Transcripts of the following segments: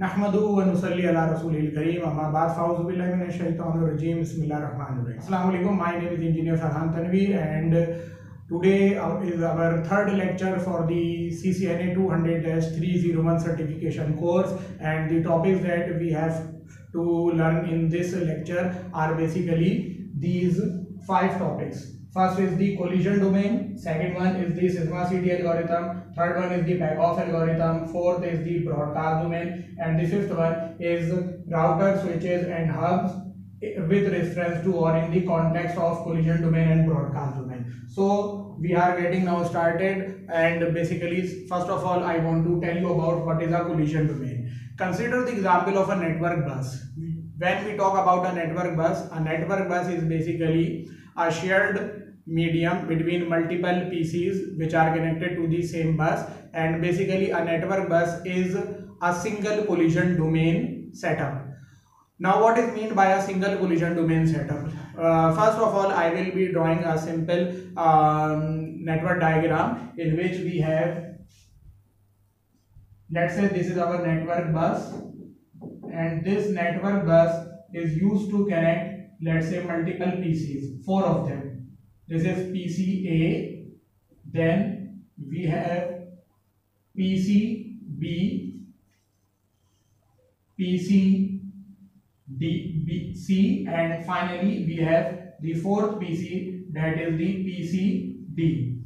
नहमदुहु व नुसल्ली अला रसूलिल करीम अम्मा बाद फ़ाऊज़ु बिल्लाहि मिनश शैतानिर रजीम बिस्मिल्लाहिर रहमानिर रहीम। अस्सलामु अलैकुम, my name is engineer Farhan Tanveer and today is our third lecture for the CCNA 200-301 certification course, and the topics that we have to learn in this lecture are basically these 5 topics. First is the collision domain, second one is the Sigma CD algorithm, third one is the back-off algorithm, fourth is the broadcast domain, and the fifth one is router switches and hubs with reference to or in the context of collision domain and broadcast domain. So we are getting now started, and basically first of all I want to tell you about what is a collision domain. Consider the example of a network bus. When we talk about a network bus is basically a shared medium between multiple PCs which are connected to the same bus, and basically a network bus is a single collision domain setup. Now what is meant by a single collision domain setup? First of all I will be drawing a simple network diagram in which we have, let's say this is our network bus, and this network bus is used to connect, let's say, multiple PCs, 4 of them. This is PC A, then we have PC B, PC D, B, C, and finally we have the 4th PC, that is the PC D.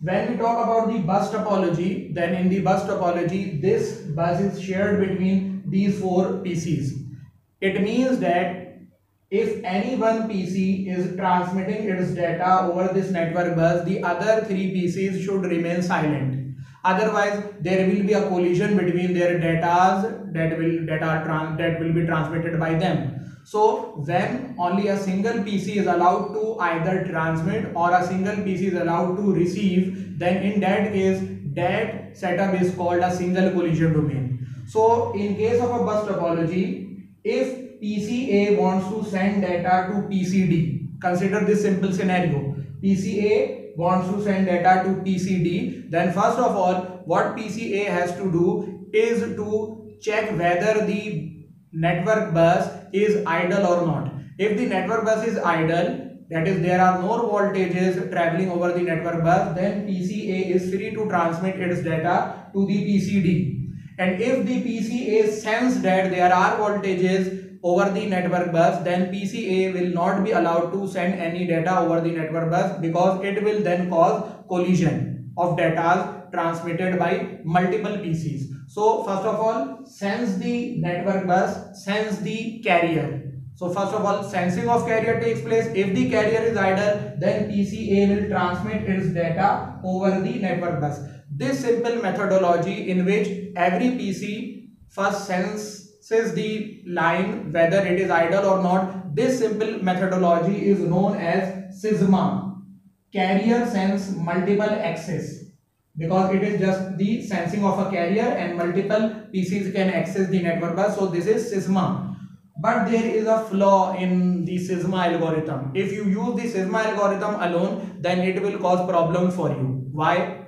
When we talk about the bus topology, then in the bus topology this bus is shared between these 4 PCs. It means that if any one PC is transmitting its data over this network bus, the other 3 PCs should remain silent. Otherwise, there will be a collision between their data that will be transmitted by them. So, when only a single PC is allowed to either transmit or a single PC is allowed to receive, then in that case, that setup is called a single collision domain. So, in case of a bus topology, if PCA wants to send data to PCD. Consider this simple scenario. PCA wants to send data to PCD. Then first of all, what PCA has to do is to check whether the network bus is idle or not. If the network bus is idle, that is there are no voltages traveling over the network bus, then PCA is free to transmit its data to the PCD. And if the PCA senses that there are voltages over the network bus, then PCA will not be allowed to send any data over the network bus, because it will then cause collision of data transmitted by multiple PCs. So first of all, sense the network bus, sense the carrier. So first of all, sensing of carrier takes place. If the carrier is idle, then PCA will transmit its data over the network bus. This simple methodology in which every PC first senses the line whether it is idle or not, this simple methodology is known as SISMA, carrier sense multiple access, because it is just the sensing of a carrier and multiple PCs can access the network bus. So this is SISMA. But there is a flaw in the SISMA algorithm. If you use the SISMA algorithm alone, then it will cause problem for you. Why?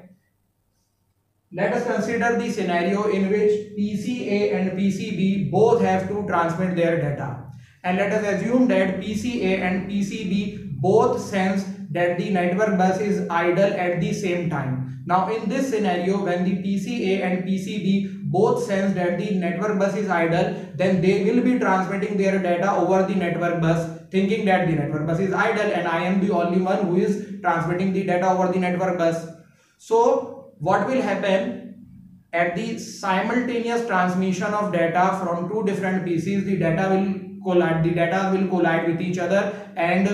Let us consider the scenario in which PCA and PCB both have to transmit their data. And let us assume that PCA and PCB both sense that the network bus is idle at the same time. Now in this scenario, when the PCA and PCB both sense that the network bus is idle, then they will be transmitting their data over the network bus, thinking that the network bus is idle and I am the only one who is transmitting the data over the network bus. So what will happen at the simultaneous transmission of data from 2 different PCs? The data will collide with each other, and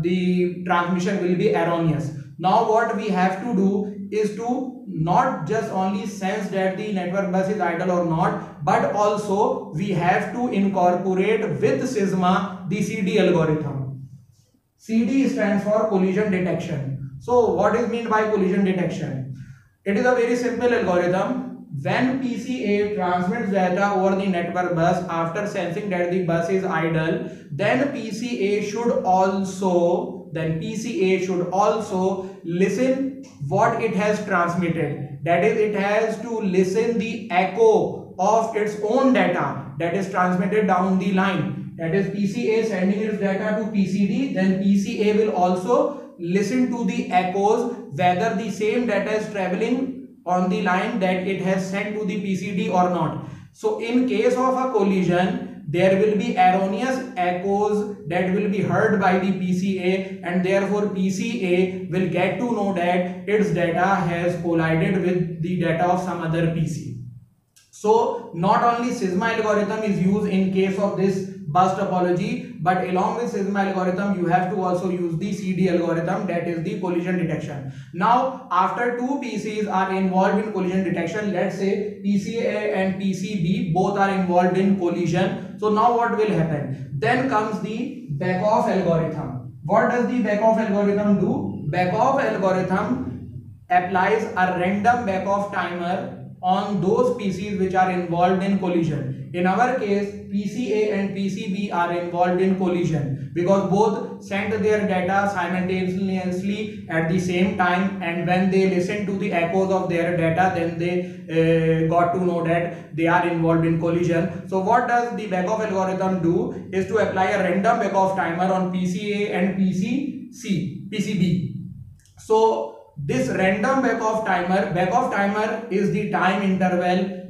the transmission will be erroneous. Now what we have to do is to not just only sense that the network bus is idle or not, but also we have to incorporate with SISMA the CD algorithm. CD stands for collision detection. So what is meant by collision detection? It is a very simple algorithm. When PCA transmits data over the network bus after sensing that the bus is idle, then PCA should also listen what it has transmitted. that is it has to listen the echo of its own data that is transmitted down the line. That is PCA sending its data to PCD, then PCA will also listen to the echoes whether the same data is traveling on the line that it has sent to the PCD or not. So in case of a collision, there will be erroneous echoes that will be heard by the PCA, and therefore PCA will get to know that its data has collided with the data of some other PC. So not only Sigma algorithm is used in case of this bus topology, but along with Sigma algorithm you have to also use the CD algorithm, that is the collision detection. Now after two PCs are involved in collision detection, let's say PCA and PCB both are involved in collision. So now what will happen? Then comes the back-off algorithm. What does the back-off algorithm do? Back-off algorithm applies a random back-off timer on those PCs which are involved in collision. In our case, PCA and PCB are involved in collision because both sent their data simultaneously at the same time, and when they listen to the echoes of their data, then they got to know that they are involved in collision. So what does the back-off algorithm do is to apply a random back-off timer on PCA and PCB. So this random back-off timer is the time interval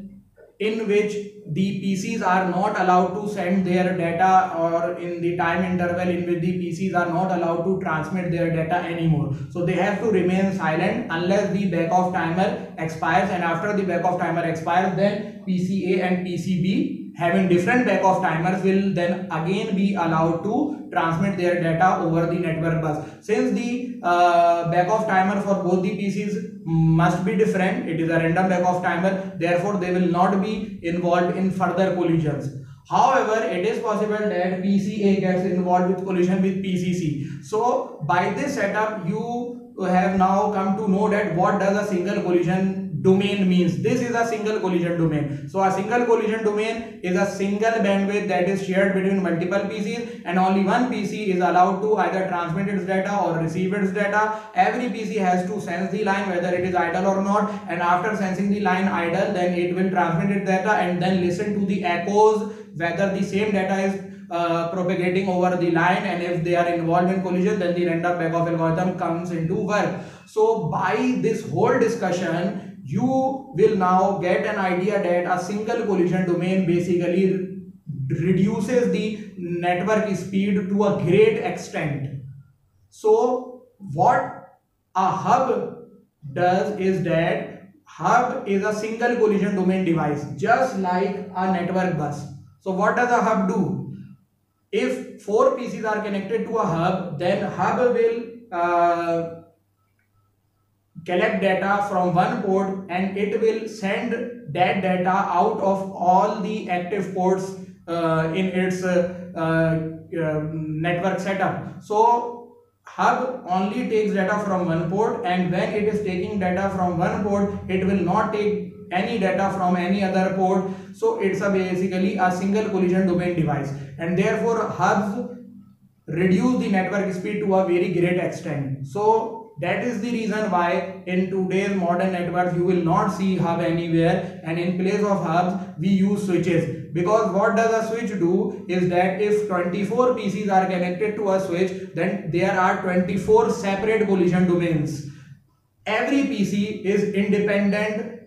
in which the PCs are not allowed to send their data, or in the time interval in which the PCs are not allowed to transmit their data anymore. So they have to remain silent unless the back-off timer expires, and after the back-off timer expires, then PCA and PCB having different back-off timers will then again be allowed to transmit their data over the network bus. Since the back-off timer for both the PCs must be different, it is a random back-off timer, therefore they will not be involved in further collisions. However, it is possible that PCA gets involved with collision with PCC. So by this setup, you have now come to know that what does a single collision domain means. This is a single collision domain. So a single collision domain is a single bandwidth that is shared between multiple PCs, and only one PC is allowed to either transmit its data or receive its data. Every PC has to sense the line whether it is idle or not, and after sensing the line idle, then it will transmit its data and then listen to the echoes whether the same data is propagating over the line, and if they are involved in collision, then the random back-off algorithm comes into work. So by this whole discussion, you will now get an idea that a single collision domain basically reduces the network speed to a great extent. So what a hub does is that hub is a single collision domain device, just like a network bus. So what does a hub do? If 4 PCs are connected to a hub, then hub will collect data from one port, and it will send that data out of all the active ports in its network setup. So hub only takes data from one port, and when it is taking data from one port, it will not take any data from any other port. So it's basically a single collision domain device, and therefore hubs reduce the network speed to a very great extent. So that is the reason why in today's modern networks you will not see hub anywhere, and in place of hubs we use switches. Because what does a switch do is that if 24 PCs are connected to a switch, then there are 24 separate collision domains. Every PC is independent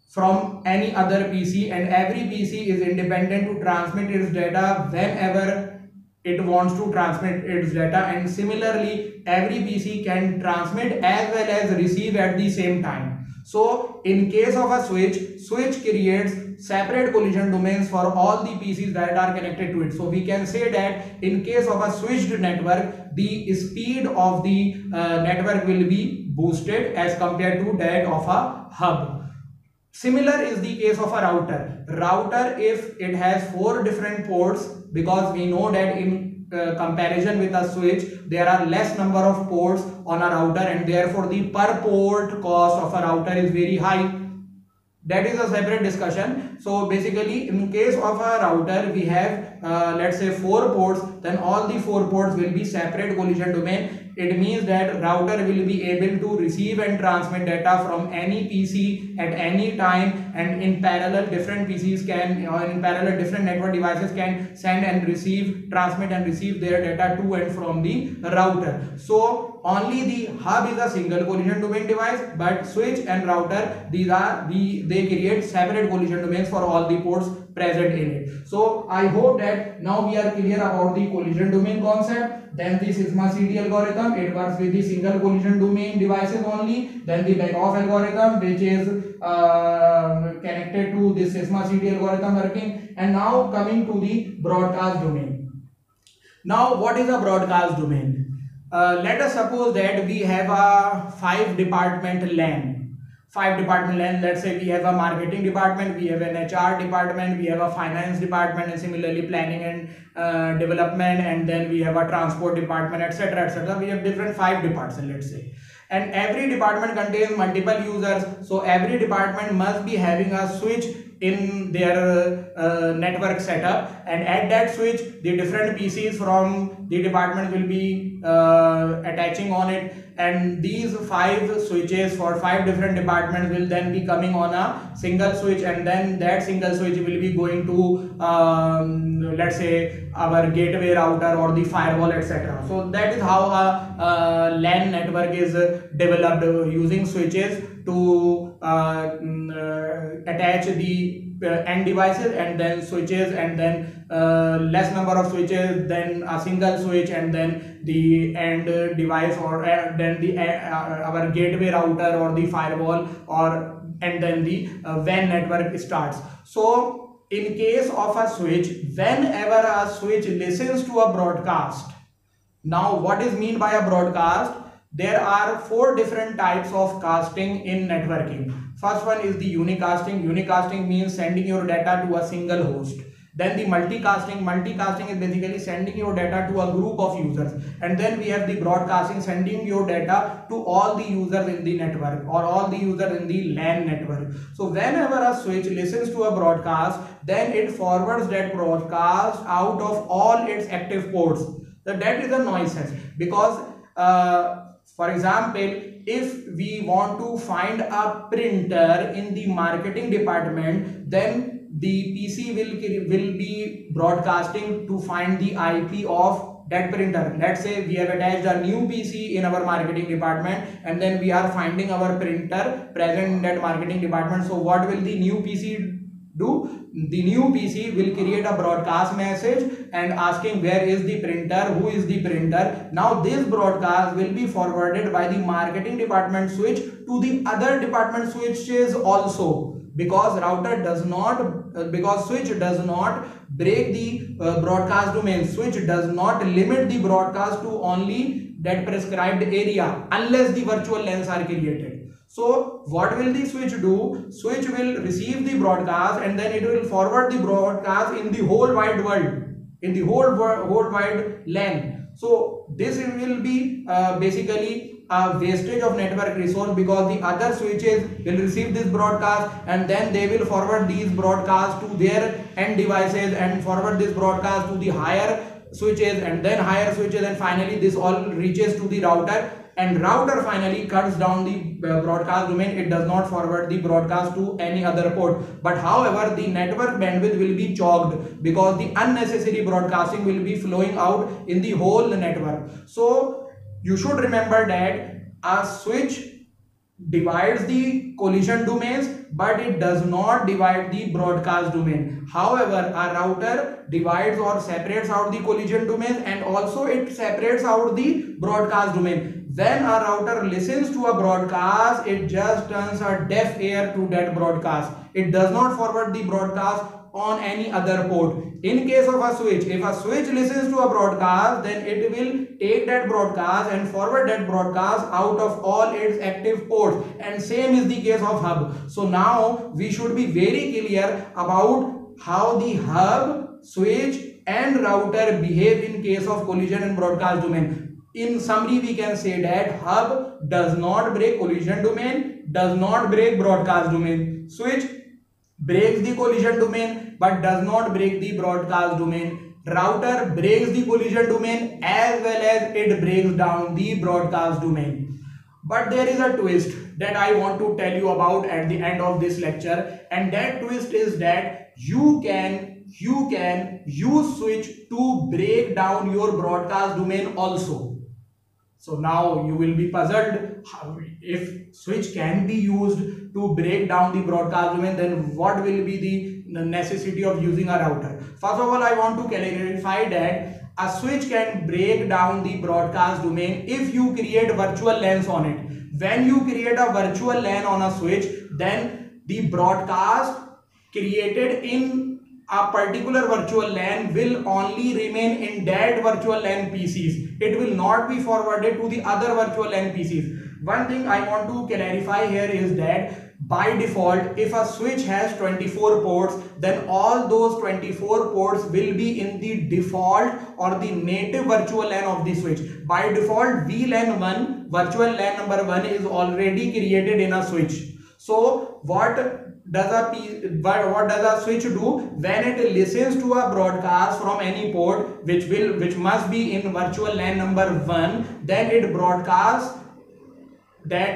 from any other PC, and every PC is independent to transmit its data whenever it wants to transmit its data, and similarly every PC can transmit as well as receive at the same time. So in case of a switch creates separate collision domains for all the PCs that are connected to it. So we can say that in case of a switched network, the speed of the network will be boosted as compared to that of a hub. Similar is the case of a router. Router, if it has 4 different ports, because we know that in comparison with a switch, there are less number of ports on a router, and therefore the per port cost of a router is very high. That is a separate discussion. So basically in case of a router, we have let's say 4 ports, then all the 4 ports will be separate collision domain. it means that router will be able to receive and transmit data from any PC at any time, and in parallel different PCs can, or in parallel different network devices can send and receive, transmit and receive their data to and from the router. So only the hub is a single collision domain device, but switch and router, they create separate collision domains for all the ports present in it. So I hope that now we are clear about the collision domain concept. Then the Sigma CD algorithm, it works with the single collision domain devices only. Then the Beckhoff algorithm, which is connected to this Sigma CD algorithm working. And now coming to the broadcast domain. Now what is a broadcast domain? Let us suppose that we have a 5-department LAN. 5-department LAN, let's say we have a marketing department, we have an HR department, we have a finance department, and similarly planning and development, and then we have a transport department, etc., etc. We have different 5 departments, let's say. And every department contains multiple users, so every department must be having a switch in their network setup, and at that switch the different PCs from the department will be attaching on it, and these 5 switches for 5 different departments will then be coming on a single switch, and then that single switch will be going to let's say our gateway router or the firewall, etc. So that is how a LAN network is developed, using switches to attach the end devices, and then switches, and then less number of switches, then a single switch, and then the end device, or then the our gateway router or the firewall, or and then the WAN network starts. So in case of a switch, whenever a switch listens to a broadcast, now what is mean by a broadcast? There are 4 different types of casting in networking. First one is the unicasting. Unicasting means sending your data to a single host. Then the multicasting. Multicasting is basically sending your data to a group of users. And then we have the broadcasting, sending your data to all the users in the network, or all the users in the LAN network. So whenever a switch listens to a broadcast, then it forwards that broadcast out of all its active ports. So that is a nuisance, because for example, if we want to find a printer in the marketing department, then the PC will be broadcasting to find the IP of that printer. Let's say we have attached a new PC in our marketing department, and then we are finding our printer present in that marketing department. So what will the new PC do? The new PC will create a broadcast message and asking where is the printer, who is the printer. Now this broadcast will be forwarded by the marketing department switch to the other department switches also, because router does not, because switch does not break the broadcast domain. Switch does not limit the broadcast to only that prescribed area unless the virtual LANs are created. So what will the switch do? Switch will receive the broadcast, and then it will forward the broadcast in the whole wide world, in the whole wide LAN. So this will be basically a wastage of network resource, because the other switches will receive this broadcast, and then they will forward these broadcasts to their end devices, and forward this broadcast to the higher switches, and then higher switches, and finally this all reaches to the router, and router finally cuts down the broadcast domain. It does not forward the broadcast to any other port, but however the network bandwidth will be choked, because the unnecessary broadcasting will be flowing out in the whole network. So you should remember that a switch divides the collision domains, but it does not divide the broadcast domain. However, a router divides or separates out the collision domains, and also it separates out the broadcast domain. When a router listens to a broadcast, it just turns a deaf ear to that broadcast. It does not forward the broadcast on any other port. In case of a switch, if a switch listens to a broadcast, then it will take that broadcast and forward that broadcast out of all its active ports, and same is the case of hub. So now we should be very clear about how the hub, switch and router behave in case of collision and broadcast domain. In summary, we can say that hub does not break collision domain, does not break broadcast domain. Switch breaks the collision domain but does not break the broadcast domain. router breaks the collision domain as well as it breaks down the broadcast domain. But there is a twist that I want to tell you about at the end of this lecture, and that twist is that you can use switch to break down your broadcast domain also. So now you will be puzzled, if switch can be used to break down the broadcast domain, then what will be the necessity of using a router? First of all, I want to clarify that a switch can break down the broadcast domain if you create virtual LANs on it. When you create a virtual LAN on a switch, then the broadcast created in a particular virtual LAN will only remain in that virtual LAN PCs. It will not be forwarded to the other virtual LAN PCs. One thing I want to clarify here is that by default, if a switch has 24 ports, then all those 24 ports will be in the default or the native virtual LAN of the switch. By default, VLAN 1, virtual LAN number 1 is already created in a switch. So what does a switch do? When it listens to a broadcast from any port which must be in virtual LAN number 1, then it broadcasts that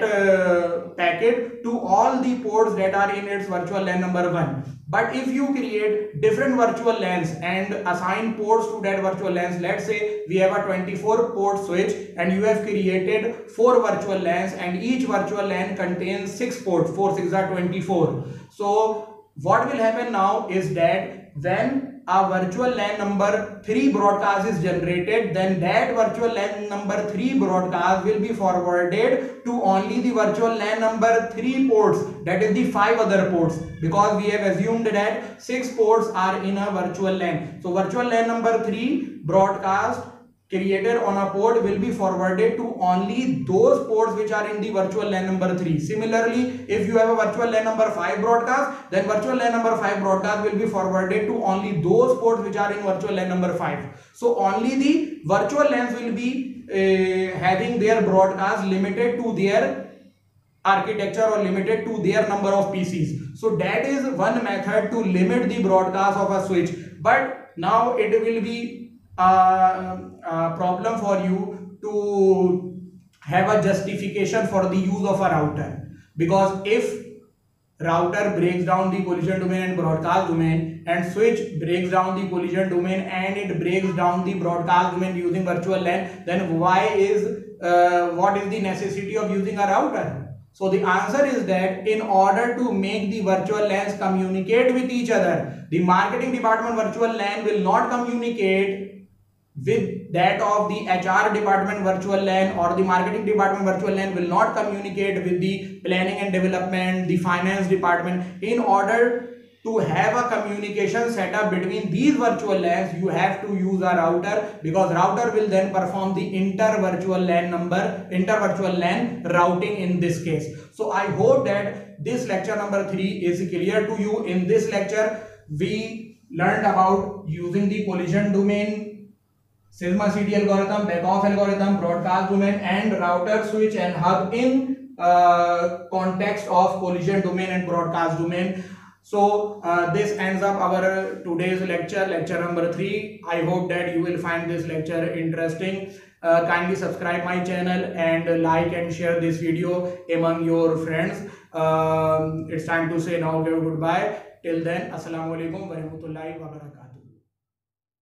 packet to all the ports that are in its virtual LAN number 1. But if you create different virtual LANs and assign ports to that virtual LANs, let's say we have a 24 port switch and you have created 4 virtual LANs and each virtual LAN contains 6 ports, 4 6 are 24. So what will happen now is that when a virtual LAN number 3 broadcast is generated, then that virtual LAN number 3 broadcast will be forwarded to only the virtual LAN number 3 ports, that is the 5 other ports, because we have assumed that 6 ports are in a virtual LAN. So virtual LAN number 3 broadcast created on a port will be forwarded to only those ports which are in the virtual LAN number 3. Similarly, if you have a virtual LAN number 5 broadcast, then virtual LAN number 5 broadcast will be forwarded to only those ports which are in virtual LAN number 5. So only the virtual LANs will be having their broadcast limited to their architecture or limited to their number of PCs. So that is one method to limit the broadcast of a switch. But now it will be a problem for you to have a justification for the use of a router, because if router breaks down the collision domain and broadcast domain and switch breaks down the collision domain and it breaks down the broadcast domain using virtual LAN, then what is the necessity of using a router? So the answer is that in order to make the virtual LANs communicate with each other, the marketing department virtual LAN will not communicate with that of the HR department virtual LAN, or the marketing department virtual LAN will not communicate with the planning and development, the finance department. In order to have a communication setup between these virtual LANs, you have to use a router, because router will then perform the inter virtual LAN routing in this case. So I hope that this lecture number 3 is clear to you. In this lecture, we learned about using the collision domain, Sigma CD algorithm, back-off algorithm, broadcast domain, and router, switch, and hub in context of collision domain and broadcast domain. So this ends up our today's lecture number 3. I hope that you will find this lecture interesting. Kindly subscribe my channel and like and share this video among your friends. It's time to say now goodbye. Till then, Assalamu alaikum wa rahmatullahi wa barakatuh.